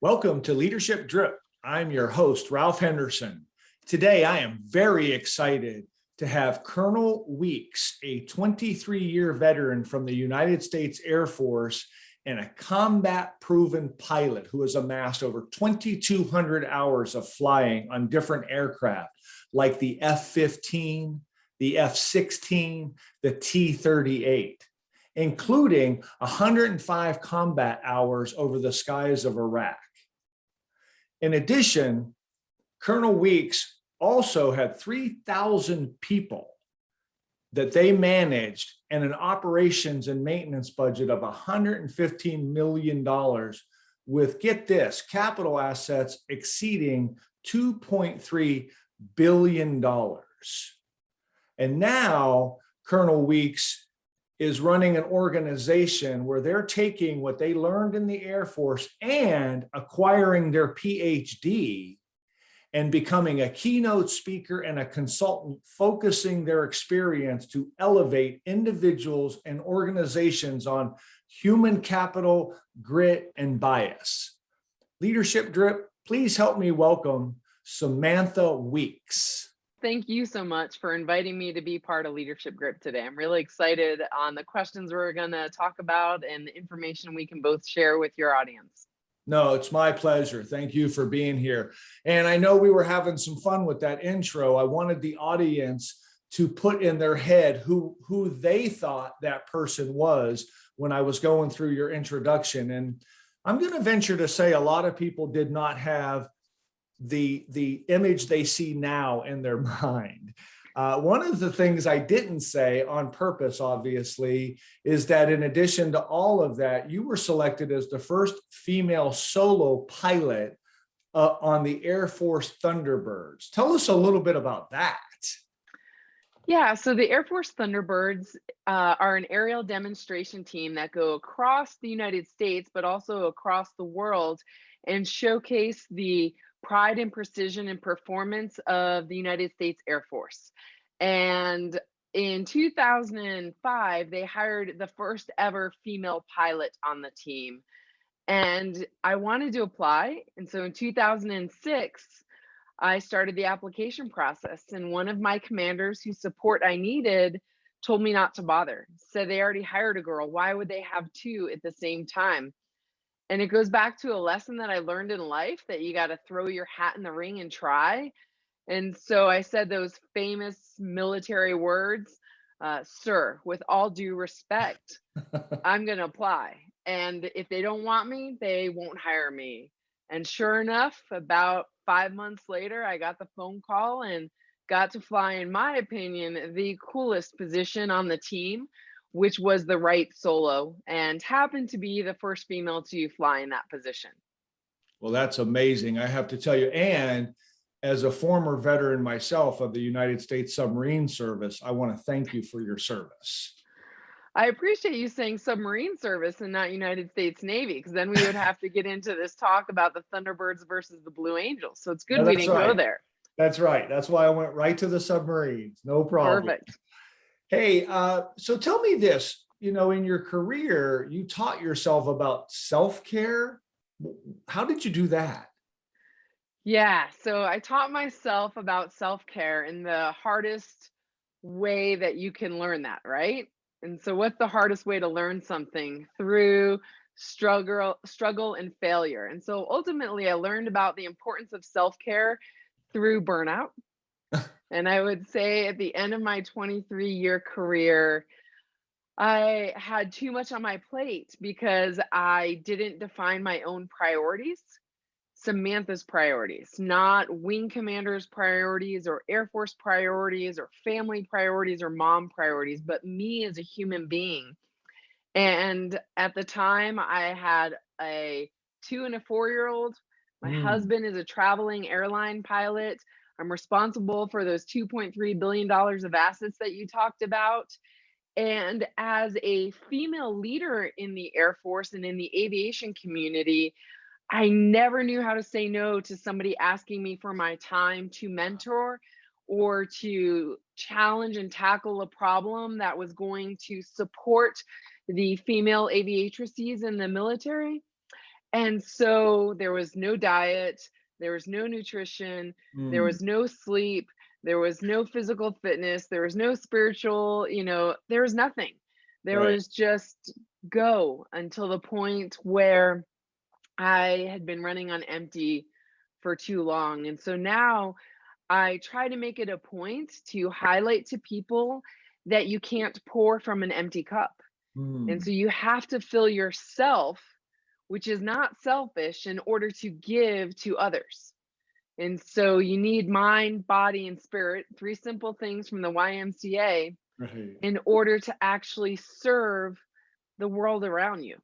Welcome to Leadership Drip. I'm your host, Ralph Henderson. Today, I am very excited to have Colonel Weeks, a 23-year veteran from the United States Air Force and a combat-proven pilot who has amassed over 2,200 hours of flying on different aircraft like the F-15, the F-16, the T-38, including 105 combat hours over the skies of Iraq. In addition, Colonel Weeks also had 3,000 people that they managed and an operations and maintenance budget of $115 million with, get this, capital assets exceeding $2.3 billion. And now Colonel Weeks is running an organization where they're taking what they learned in the Air Force and acquiring their PhD and becoming a keynote speaker and a consultant, focusing their experience to elevate individuals and organizations on human capital, grit, and bias. Leadership Drip, please help me welcome Samantha Weeks. Thank you so much for inviting me to be part of Leadership Drip today. I'm really excited on the questions we're going to talk about and the information we can both share with your audience. No, it's my pleasure. Thank you for being here. And I know we were having some fun with that intro. I wanted the audience to put in their head who they thought that person was when I was going through your introduction. And I'm going to venture to say a lot of people did not have the image they see now in their mind. One of the things I didn't say on purpose, obviously, is that in addition to all of that, you were selected as the first female solo pilot on the Air Force Thunderbirds. Tell us a little bit about that. Yeah, so the Air Force Thunderbirds are an aerial demonstration team that go across the United States, but also across the world and showcase the pride and precision and performance of the United States Air Force. And in 2005, they hired the first ever female pilot on the team. And I wanted to apply. And so in 2006, I started the application process. And one of my commanders whose support I needed told me not to bother. Said they already hired a girl. Why would they have two at the same time? And it goes back to a lesson that I learned in life, that you got to throw your hat in the ring and try. And so I said those famous military words, sir, with all due respect, I'm going to apply. And if they don't want me, they won't hire me. And sure enough, about 5 months later, I got the phone call and got to fly, in my opinion, the coolest position on the team, which was the right solo, and happened to be the first female to fly in that position. Well, that's amazing, I have to tell you. And as a former veteran myself of the United States Submarine Service, I want to thank you for your service. I appreciate you saying submarine service and not United States Navy, because then we would have to get into this talk about the Thunderbirds versus the Blue Angels. So it's good we didn't go there. That's right. That's why I went right to the submarines. No problem. Perfect. Hey, so tell me this, in your career, you taught yourself about self-care. How did you do that? Yeah, so I taught myself about self-care in the hardest way that you can learn that, right? And so what's the hardest way to learn something? Through struggle and failure. And so ultimately I learned about the importance of self-care through burnout. And I would say at the end of my 23-year career, I had too much on my plate because I didn't define my own priorities, Samantha's priorities, not wing commander's priorities or Air Force priorities or family priorities or mom priorities, but me as a human being. And at the time, I had a 2 and a 4-year-old. My husband is a traveling airline pilot. I'm responsible for those $2.3 billion of assets that you talked about. And as a female leader in the Air Force and in the aviation community, I never knew how to say no to somebody asking me for my time to mentor or to challenge and tackle a problem that was going to support the female aviatrices in the military. And so there was no diet, there was no nutrition, there Mm, was no sleep, there was no physical fitness, there was no spiritual, there was nothing. There right. was just go until the point where I had been running on empty for too long. And so now I try to make it a point to highlight to people that you can't pour from an empty cup. And so Mm, you have to fill yourself, which is not selfish, in order to give to others. And so you need mind, body, and spirit, three simple things from the YMCA, right. in order to actually serve the world around you.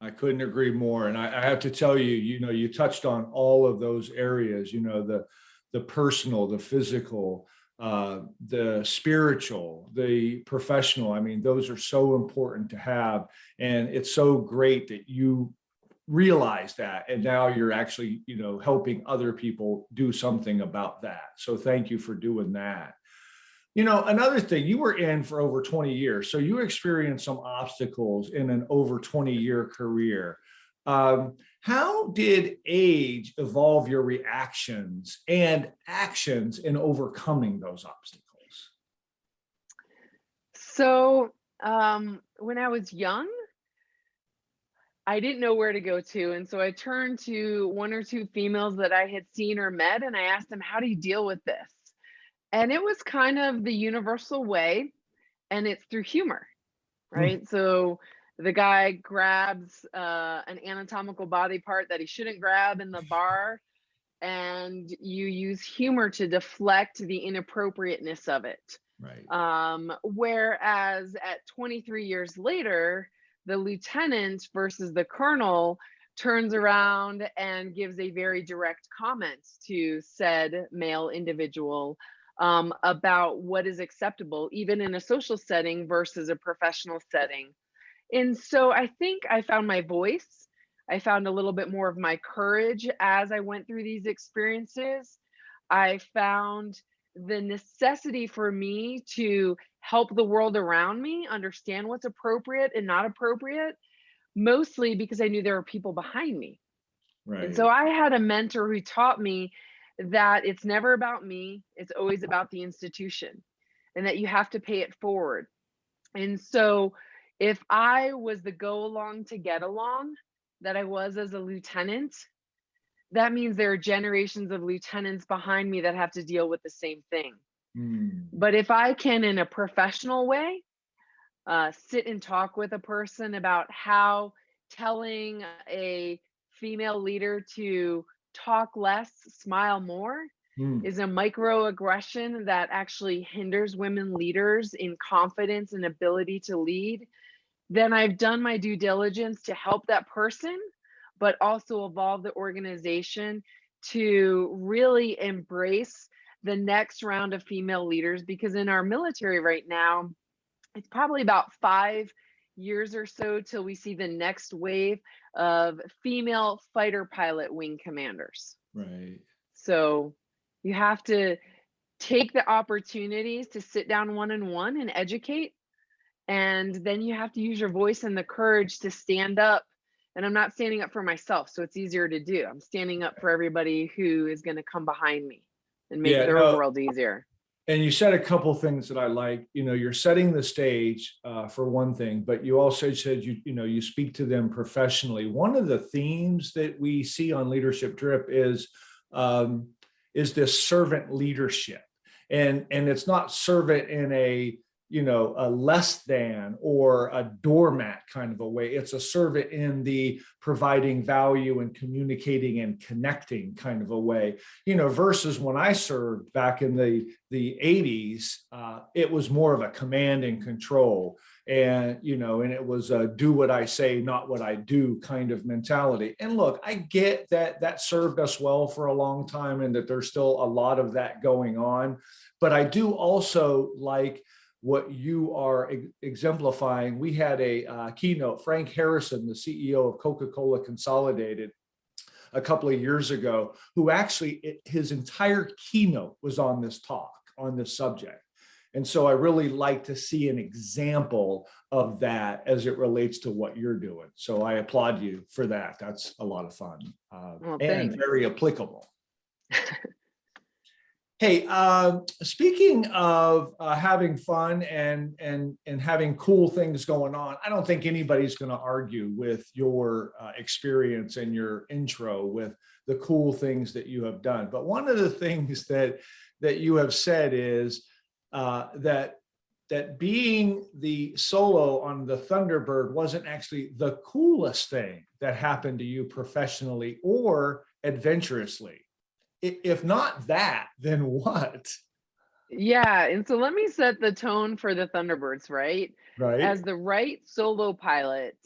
I couldn't agree more. And I have to tell you, you touched on all of those areas, the personal, the physical, the spiritual, the professional. I mean, those are so important to have. And it's so great that you realize that. And now you're actually, helping other people do something about that. So thank you for doing that. Another thing, you were in for over 20 years, so you experienced some obstacles in an over 20-year career. How did age evolve your reactions and actions in overcoming those obstacles? So, when I was young, I didn't know where to go to. And so I turned to one or two females that I had seen or met, and I asked them, "How do you deal with this?" And it was kind of the universal way, and it's through humor, Hmm, right? So the guy grabs an anatomical body part that he shouldn't grab in the bar, and you use humor to deflect the inappropriateness of it. right, Whereas at 23 years later, the lieutenant versus the colonel turns around and gives a very direct comment to said male individual, about what is acceptable, even in a social setting versus a professional setting. And so I think I found my voice. I found a little bit more of my courage as I went through these experiences. I found the necessity for me to help the world around me understand what's appropriate and not appropriate, mostly because I knew there were people behind me. And so right. I had a mentor who taught me that it's never about me, it's always about the institution, and that you have to pay it forward. And so if I was the go along to get along that I was as a lieutenant, that means there are generations of lieutenants behind me that have to deal with the same thing. Hmm, But if I can, in a professional way, sit and talk with a person about how telling a female leader to talk less, smile more, hmm, is a microaggression that actually hinders women leaders in confidence and ability to lead, then I've done my due diligence to help that person, but also evolve the organization to really embrace the next round of female leaders. Because in our military right now, it's probably about 5 years or so till we see the next wave of female fighter pilot wing commanders. right. So you have to take the opportunities to sit down one on one and educate, and then you have to use your voice and the courage to stand up. And I'm not standing up for myself, so it's easier to do. I'm standing up for everybody who is going to come behind me and make Yeah, their no, world easier. and you said a couple things that I like. You're setting the stage for one thing, but you also said you speak to them professionally. One of the themes that we see on Leadership Drip um, is this servant leadership, and it's not servant in a less than or a doormat kind of a way. It's a servant in the providing value and communicating and connecting kind of a way. Versus when I served back in the 80s, it was more of a command and control, and it was a do what I say, not what I do kind of mentality. And look, I get that served us well for a long time, and that there's still a lot of that going on. But I do also like what you are exemplifying. We had a keynote, Frank Harrison, the CEO of Coca-Cola Consolidated, a couple of years ago, who actually his entire keynote was on this talk, on this subject. And so I really like to see an example of that as it relates to what you're doing. So I applaud you for that. That's a lot of fun Well, and thanks. very applicable. Hey, speaking of having fun and having cool things going on, I don't think anybody's going to argue with your experience and your intro with the cool things that you have done. But one of the things that you have said is that being the solo on the Thunderbird wasn't actually the coolest thing that happened to you professionally or adventurously. If not that, then what? Yeah, and so let me set the tone for the Thunderbirds, right? Right? As the right solo pilot,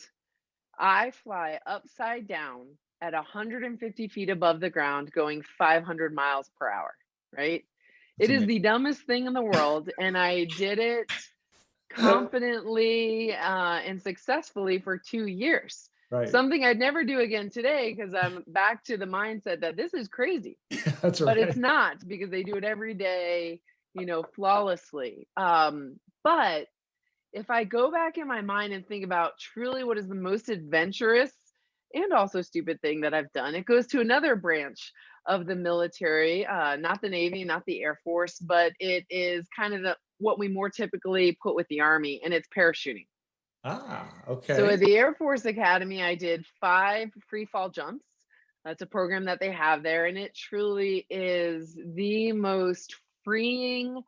I fly upside down at 150 feet above the ground going 500 miles per hour, right? That's It is amazing. the dumbest thing in the world, and I did it confidently and successfully for 2 years. Right. Something I'd never do again today because I'm back to the mindset that this is crazy. That's But right. it's not because they do it every day, flawlessly. But if I go back in my mind and think about truly what is the most adventurous and also stupid thing that I've done, it goes to another branch of the military, not the Navy, not the Air Force, but it is kind of what we more typically put with the Army, and it's parachuting. Ah, So okay. at the Air Force Academy, I did 5 free fall jumps. That's a program that they have there, and it truly is the most freeing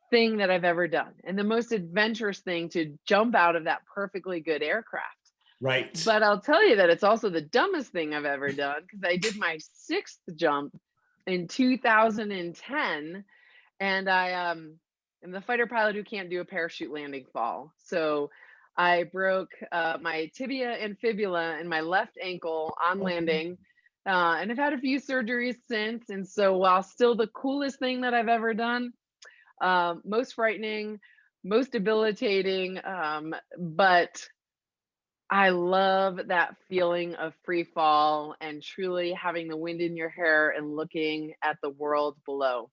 thing that I've ever done, and the most adventurous thing to jump out of that perfectly good aircraft. Right. But I'll tell you that it's also the dumbest thing I've ever done because I did my 6th jump in 2010, and I am the fighter pilot who can't do a parachute landing fall. So I broke my tibia and fibula in my left ankle on Oh, landing, and I've had a few surgeries since. And so while still the coolest thing that I've ever done, most frightening, most debilitating, but I love that feeling of free fall and truly having the wind in your hair and looking at the world below.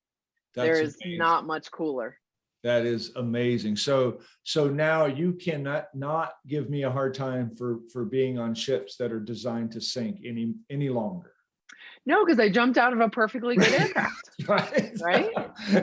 that's There's amazing. not much cooler. That is amazing. So now you cannot not give me a hard time for being on ships that are designed to sink any longer. No, because I jumped out of a perfectly good aircraft, Right. right?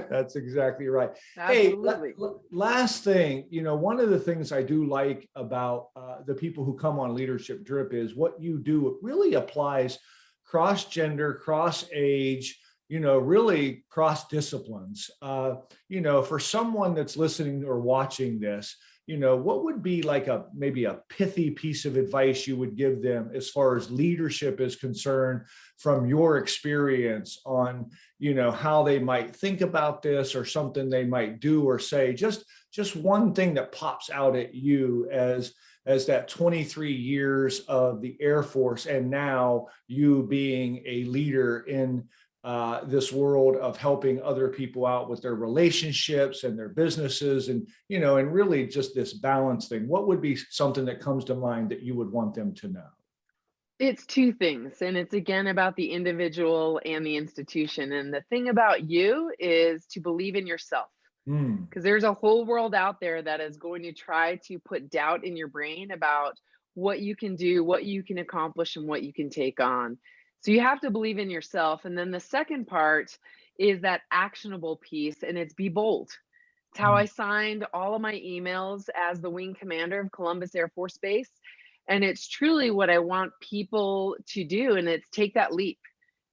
That's exactly right. Hey, Absolutely. last thing, one of the things I do like about the people who come on Leadership Drip is what you do. It really applies cross gender, cross age, really cross disciplines. For someone that's listening or watching this, what would be like maybe a pithy piece of advice you would give them as far as leadership is concerned from your experience on, how they might think about this or something they might do or say, just one thing that pops out at you as that 23 years of the Air Force and now you being a leader in this world of helping other people out with their relationships and their businesses and really just this balance thing. What would be something that comes to mind that you would want them to know? It's 2 things, and it's again about the individual and the institution. And the thing about you is to believe in yourself. Mm, Because there's a whole world out there that is going to try to put doubt in your brain about what you can do, what you can accomplish, and what you can take on. So you have to believe in yourself. And then the second part is that actionable piece, and it's be bold. It's how mm. I signed all of my emails as the wing commander of Columbus Air Force Base. And it's truly what I want people to do. And it's take that leap,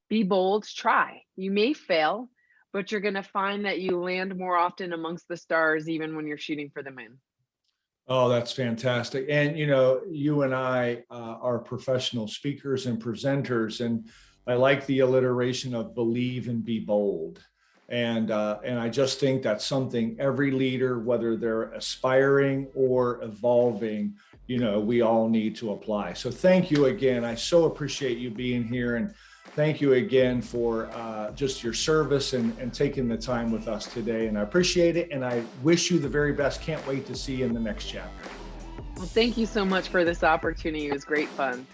be bold, try. You may fail, but you're going to find that you land more often amongst the stars, even when you're shooting for the moon. Oh, that's fantastic. And, you and I are professional speakers and presenters, and I like the alliteration of believe and be bold. And I just think that's something every leader, whether they're aspiring or evolving, we all need to apply. So thank you again. I so appreciate you being here. And thank you again for just your service and taking the time with us today. And I appreciate it. And I wish you the very best. Can't wait to see you in the next chapter. Well, thank you so much for this opportunity. It was great fun.